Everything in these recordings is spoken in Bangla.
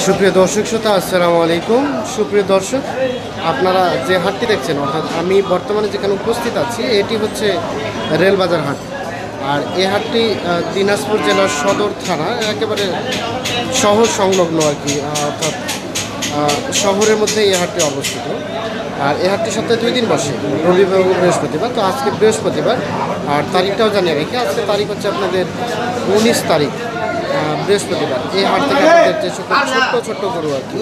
সুপ্রিয় দর্শক শ্রোতা, আসসালামু আলাইকুম। সুপ্রিয় দর্শক, আপনারা যে হাটটি দেখছেন, অর্থাৎ আমি বর্তমানে যেখানে উপস্থিত আছি, এটি হচ্ছে রেলবাজার হাট। আর এই হাটটি দিনাজপুর জেলার সদর থানা, একেবারে শহর সংলগ্ন আর কি, অর্থাৎ শহরের মধ্যে এই হাটটি অবস্থিত। আর এই হাটটি সপ্তাহে 2 দিন বসে, রবিবার এবং বৃহস্পতিবার। তো আজকে বৃহস্পতিবার, আর তারিখটাও জানিয়ে রেখে, আজকে তারিখ হচ্ছে আপনাদের 19 তারিখ, বৃহস্পতিবার। এই হাট থেকে আপনাদের যে সকল ছোট্ট গরু আর কি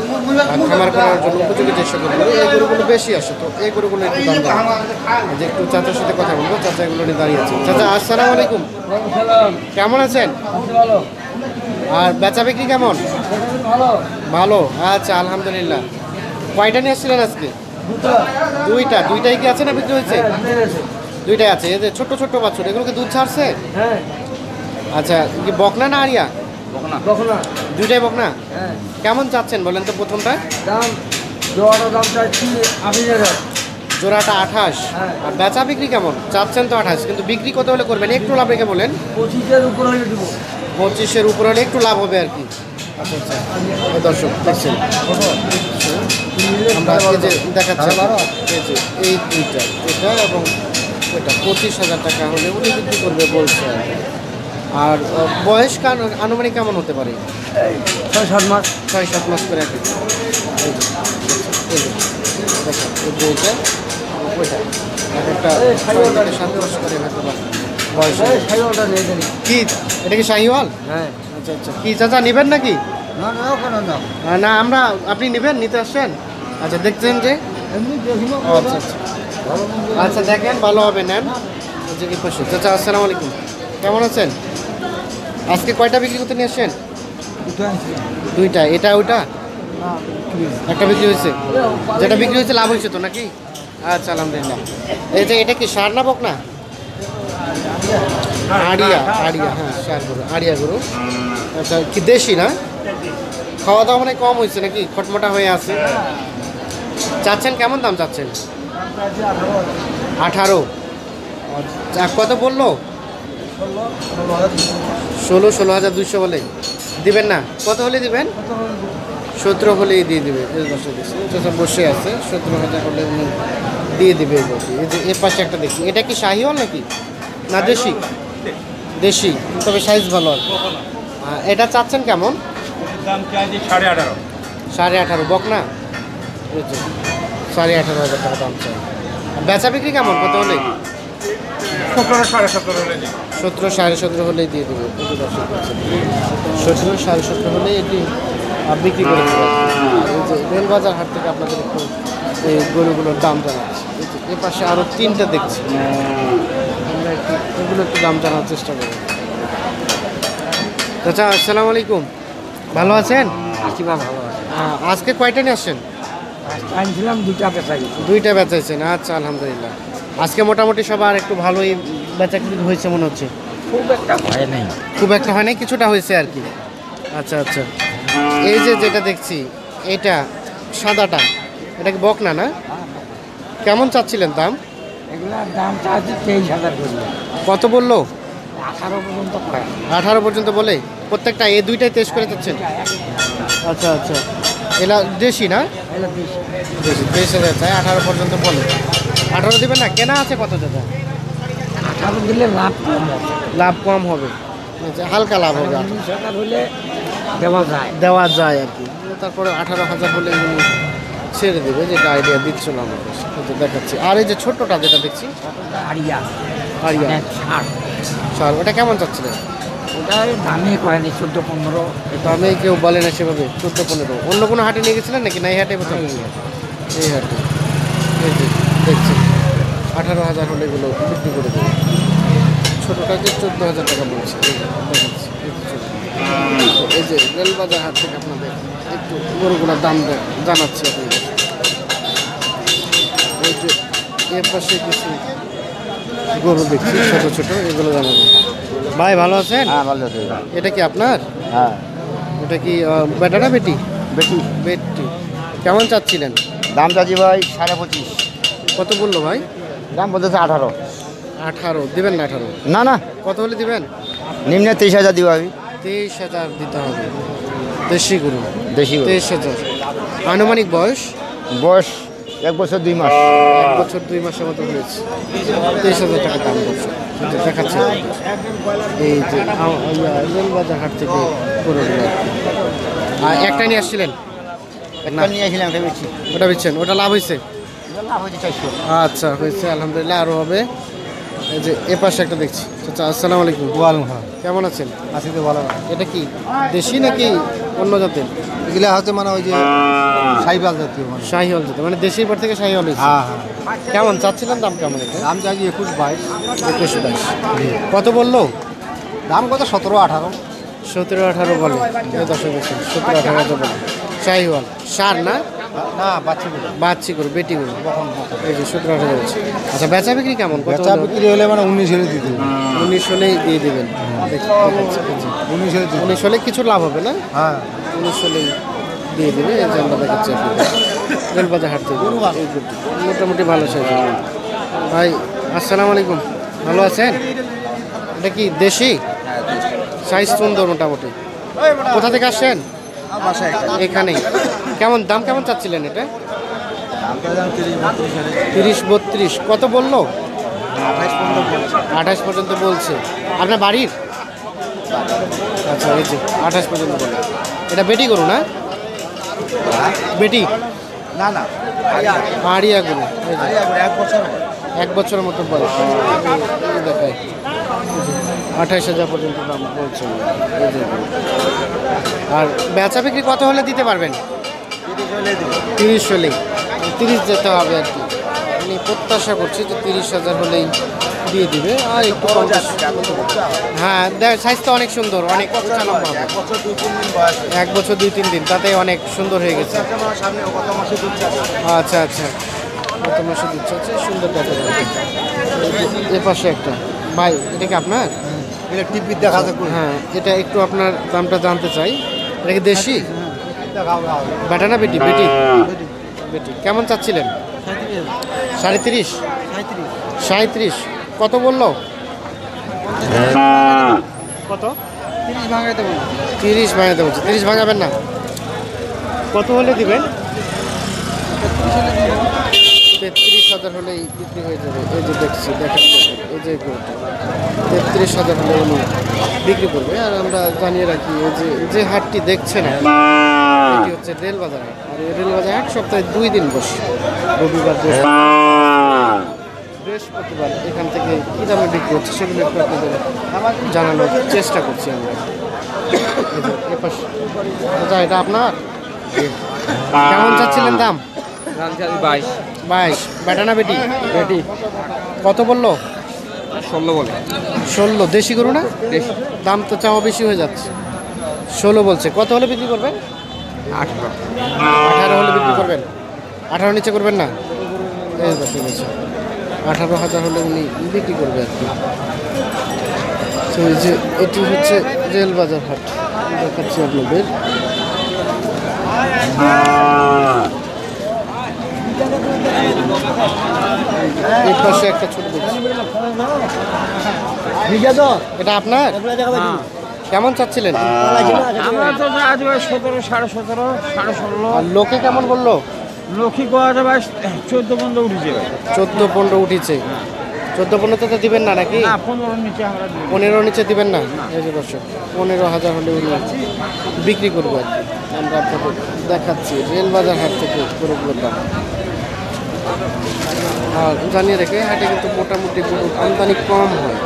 খামার করার জন্য উপযোগী যে সকল গরু, এই গরুগুলো বেশি আসে। তো এই গরুগুলো একটু দাম জানাবো, যে একটু চাচার সাথে কথা বলবো। চাচা এগুলো নিয়ে দাঁড়িয়ে আছে। চাচা আসসালামু আলাইকুম, কেমন আছেন? আর বেচা বিক্রি কেমন? ভালো, আচ্ছা আলহামদুলিল্লাহ। কয়টা নিয়ে আসছিলেন আজকে? দুইটাই কি আছে না বিক্রি হয়েছে? দুইটাই আছে। এই যে ছোট্ট বাছুর, এগুলোকে দুধ ছাড়ছে? আচ্ছা, কি বকনা না আরিয়া? বকনা। দুইটাই বকনা। কেমন চাচ্ছেন বলেন তো? প্রথমটা জোড়াটার দাম চাচ্ছি 28,000। জোড়াটা 28। আর বেচা বিক্রি কেমন? চাচ্ছেন তো 28, কিন্তু বিক্রি কত হলে করবেন? একটু লাভ রেখে বলেন। 25-এর উপর হলে দেবো। 25-এর উপর হলে একটু লাভ হবে আর কি। আচ্ছা আচ্ছা, দর্শক দেখছেন, আমরা এই যে দেখাচ্ছি, এই যে এই দুইটা, এটা এবং এটা 25,000 টাকা হলে উনি বিক্রি করবে বলছে। আর বয়স আনুমানিক কেমন হতে পারে? 6-7 মাস। 6-7 মাস করে আর কি। ওইটা একটা 7 মাস করে হতে পারে বয়স। কি এটা কি শাহিওয়াল? হ্যাঁ। আচ্ছা আচ্ছা, কি চাচা নেবেন নাকি? না আমরা, আপনি নেবেন, নিতে আসছেন? আচ্ছা, দেখছেন যে আচ্ছা আচ্ছা আচ্ছা, দেখেন ভালো হবে, নেন। চাচা আসসালামু আলাইকুম, কেমন আছেন? আজকে কয়টা বিক্রি করতে নিয়ে আসছেন? দুইটা। এটা ওইটা একটা বিক্রি হয়েছে? যেটা বিক্রি হয়েছে লাভ হয়েছে তো নাকি? আচ্ছা আলহামদুলিল্লাহ। এই যে এটা কি সার না বকনা? আড়িয়া। হ্যাঁ, সার গরু, আড়িয়া গরু। আচ্ছা, কি দেশি না? খাওয়া দাওয়া মানে কম হয়েছে নাকি? খটমটা হয়ে আছে। চাচ্ছেন কেমন দাম চাচ্ছেন? 18। কত বললো? 16,200 বলে দিবেন না? কত হলে দিবেন? 17 হলেই দিয়ে দিবে। বসে আছে, 17,000 হলে উনি দিয়ে দিবে। এই যে এর পাশে একটা দেখছি, এটা কি শাহিওয়াল নাকি না দেশি? দেশি, তবে সাইজ ভালো। আর এটা চাচ্ছেন কেমন? 18.5 বকনা। 18,500 টাকা দাম চাই। বেচা বিক্রি কেমন? কত হলে? 17, 17.5 হলেই দিয়ে দেবে। 17, 17.5 হলে এটি বিক্রি করে দেবে। এই যে রেলবাজার হাট থেকে আপনাদের একটু এই গরুগুলোর দাম জানাচ্ছি। এ পাশে আরও 3টা দেখছি, আমরা এগুলো একটু দাম জানার চেষ্টা করব। চাচা আসসালামু আলাইকুম, ভালো আছেন? ভালো আছে। আজকে কয়টা নিয়ে আসছেন? আনছিলাম 2টা বেচাই। 2টা বেচাইছেন? আচ্ছা আলহামদুলিল্লাহ। আজকে মোটামুটি সবার একটু ভালোই বেচা কিনে হয়েছে মনে হচ্ছে। খুব একটা হয় নাই। খুব একটা হয় নাই, কিছুটা হয়েছে আর কি। আচ্ছা আচ্ছা, এই যে যেটা দেখছি, এটা সাদাটা, এটা কি বকনা না? কেমন চাচ্ছিলেন দাম? এগুলার দাম চাচ্ছি 23,000 করে। কত বললো? 18 পর্যন্ত পায়। 18 পর্যন্ত বলে? প্রত্যেকটা এই দুইটাই টেস্ট করে যাচ্ছেন? আচ্ছা আচ্ছা, এলা দেশি না? দেশি। 23,000 চাই, 18 পর্যন্ত বলে। 18 দিবেন না? কেনা আছে কত দাদা? 18 দিলে লাভ কম হবে। লাভ কম হবে, আচ্ছা, হালকা লাভ হবে। 19,000 হলে দেওয়া যায় আর কি। তারপরে 18,000 হলে উনি ছেড়ে দেবে, যেটা আইডিয়া দিচ্ছিল আমাকে, সেটা দেখাচ্ছি। আর এই যে ছোট্টটা যেটা দেখছি, আড়িয়া। সার, ওটা কেমন চাচ্ছিলেন? ওটা দামে কয়নি, 14-15। দামে কেউ বলে না সেভাবে? 14-15। অন্য কোনো হাটে নিয়ে গেছিলেন নাকি? না, এই হাটে প্রথম? এই হাটে। এই যে দেখছি 18,000 হলে এগুলো বিক্রি করে দেবে। ছোটোটাকে 14,000 টাকা বলছে। দেখাচ্ছি, এই যে রেলবাজার হাট থেকে আপনাদের একটু গরুগুলোর দাম জানাচ্ছি আপনাদের। এই যে এর পাশে কিছু গরু দেখছি ছোট, এগুলো জানাবো। ভাই ভালো আছেন? হ্যাঁ ভালো আছে। এটা কি আপনার? হ্যাঁ। এটা কি বেটা না বেটি? বেটি। কেমন চাচ্ছিলেন? দাম চাচ্ছি ভাই 25.5। কত বললো ভাই? দাম বলতেছে 18। 18 দিবেন না? 18 না। কত হলে দিবেন? নিম্নে 23,000 দিব আমি। 23,000 দিতে হবে। দেশি গরু দেশি গরু। 23,000। আনুমানিক বয়স বয়স 1 বছর 2 মাস। 1 বছর 2 মাসের মতো হয়েছে। 23,000 টাকা দাম বলছে। কিন্তু দেখাচ্ছে এই যে রেলবাজার হাট থেকে গরুগুলো আর কি। আর একটা নিয়ে আসছিলেন, একটা নিয়ে আসলাম, এটা বেশি। ওটা বেচছেন, ওটা লাভ হয়েছে? লাভ হয়েছে 400। আচ্ছা হয়েছে, আলহামদুলিল্লাহ, আরও হবে। এই যে এ পাশে একটা দেখছি। আচ্ছা, আসসালামু আলাইকুম। কেমন আছেন? আছি তো ভালো। এটা কি দেশি নাকি অন্য জাতের? এগুলা হচ্ছে মানে ওই যে সাইবাল জাতীয় মানে। শাহিওয়াল জাতের, মানে দেশির পর থেকে শাহিওয়াল হয়েছে। হ্যাঁ হ্যাঁ। কেমন চাচ্ছিলেন দাম কেমন এটা? দাম চাইছি 21-22। 21-22 কত বললো? দাম কত 17-18। 17-18 বলে। এই দর্শক দেখছেন 17-18 বলে। শাহিওয়াল সার না না বাচ্চা গুলো বাচ্চি করে বেটি করে এই যে 17-18 বলছে। আচ্ছা বেচা বিক্রি কেমন? কত বেচা বিক্রি হলে মানে 19 হলে দিতে হবে। 19 হলেই দিয়ে দেবেন। দেখাচ্ছি, এই যে 19 হলে দিতে হবে। 19 হলে কিছু লাভ হবে না? হ্যাঁ 19 হলেই দিয়ে দেবে। এই যে আমরা দেখাচ্ছি আপনাদের রেলবাজার হাট থেকে এই গরুটি। মোটামুটি ভালো সাইজ। ভাই আসসালামু আলাইকুম, ভালো আছেন? এটা কি দেশি? সাইজ সুন্দর মোটামুটি। কোথা থেকে আসছেন? এখানেই। কেমন দাম কেমন চাচ্ছিলেন এটা? 30-32 কত বললো? 28 পর্যন্ত বলছে। আপনার বাড়ির? আচ্ছা এই যে 28 পর্যন্ত বলে। এটা বেটি গরু না? বেটি না না আড়িয়া গরু। এই যে 1 বছর 1 বছরের মতো বয়স। এই দেখায় 28,000 পর্যন্ত দাম বলছে। এই যে গরু। আর বেচা বিক্রি কত হলে দিতে পারবেন? 30 হলেই। 30 যেতে হবে আর কি। আমি প্রত্যাশা করছি যে 30,000 হলেই দিয়ে দিবে। আর একটু কম বেশি। হ্যাঁ সাইজ তো অনেক সুন্দর, অনেক উঁচা লম্বা হবে। 1 বছর 2-3 দিন তাতে অনেক সুন্দর হয়ে গেছে। আচ্ছা আচ্ছা, গত মাসে দিচ্ছে হচ্ছে সুন্দর দেখা যাবে। এ পাশে একটা ভাই, এটা কি আপনার? এটা টিভি দেখা যায়। হ্যাঁ, এটা একটু আপনার দামটা জানতে চাই। এটা কি দেশি? বেটা না বেটি? বেটি বেটি। কেমন চাচ্ছিলেন? 37? 37 কত বললো? কত? 30 ভাঙাইতে বলি। 30 ভাঙাতে বলছে। 30 ভাঙাবেন না? কত হলে দিবেন? 33,000 হলেই বিক্রি হয়ে যাবে। এই যে দেখছি, দেখাচ্ছি এই যে গরুটা 33,000 হলে উনি বিক্রি করবে। আর আমরা জানিয়ে রাখি এই যে হাটটি দেখছেন এটি হচ্ছে রেলবাজার হাট। আর এই রেলবাজার হাট সপ্তাহে 2 দিন বসে, রবিবার বৃহস্পতিবার। এখান থেকে কী দামে বিক্রি হচ্ছে সেগুলো একটু আপনাদের জানানোর চেষ্টা করছি আমরা। এই যে এ পাশে আচ্ছা, এটা আপনার? কেমন চাচ্ছিলেন দাম? 22 বেটা না বেটি? বেটি। কত বললো? 16 বলে। 16 দেশি গরু না? দাম তো চাওয়া বেশি হয়ে যাচ্ছে। 16 বলছে। কত হলে বিক্রি করবেন? 18 হলে বিক্রি করবেন? 18 নিচে করবেন না? এই বসে গেছে 18,000 হলে উনি বিক্রি করবে আর কি। তো এই যে এটি হচ্ছে রেলবাজার হাট, দেখাচ্ছি আপনাদের। এই পাশে একটা ছোট দেখছি। এটা আপনার? কেমন চাচ্ছিলেন? আমরা তো আজ 17, 17.5, 16.5। আর লোকে কেমন বললো? লক্ষ্মী কোয়া ভাই 14-15 উঠেছে ভাই। 14-15 উঠেছে। 14-15 তো দিবেন না নাকি? না 15 নিচে আমরা দিই। 15 নিচে দিবেন না? এই যে দর্শক 15,000 হলে উনি বিক্রি করবো আর কি। আমরা আপনাদের দেখাচ্ছি রেলবাজার হাট থেকে গরুগুলোর দাম। আর জানিয়ে রেখে হাটে কিন্তু মোটামুটি গরুর আমদানি কম হয়,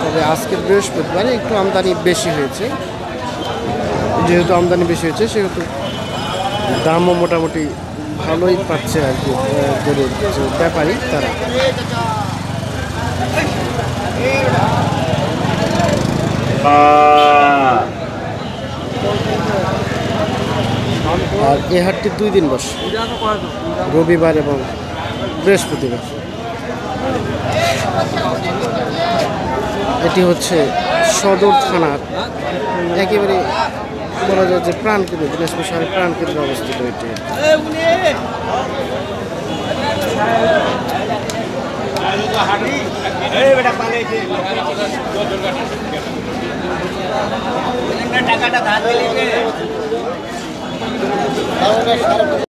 তবে আজকে বৃহস্পতিবারে একটু আমদানি বেশি হয়েছে। যেহেতু আমদানি বেশি হয়েছে সেহেতু দামও মোটামুটি ভালোই পাচ্ছে আর কি গরুর যে ব্যাপারী তারা। আর এই হাটটি 2 দিন বসে, রবিবার এবং বৃহস্পতিবার। এটি হচ্ছে সদর থানার একেবারে বলা যায় যে প্রাণকেন্দ্র, দিনাজপুর শহরের প্রাণকেন্দ্রে অবস্থিত এটি। দাম আমরা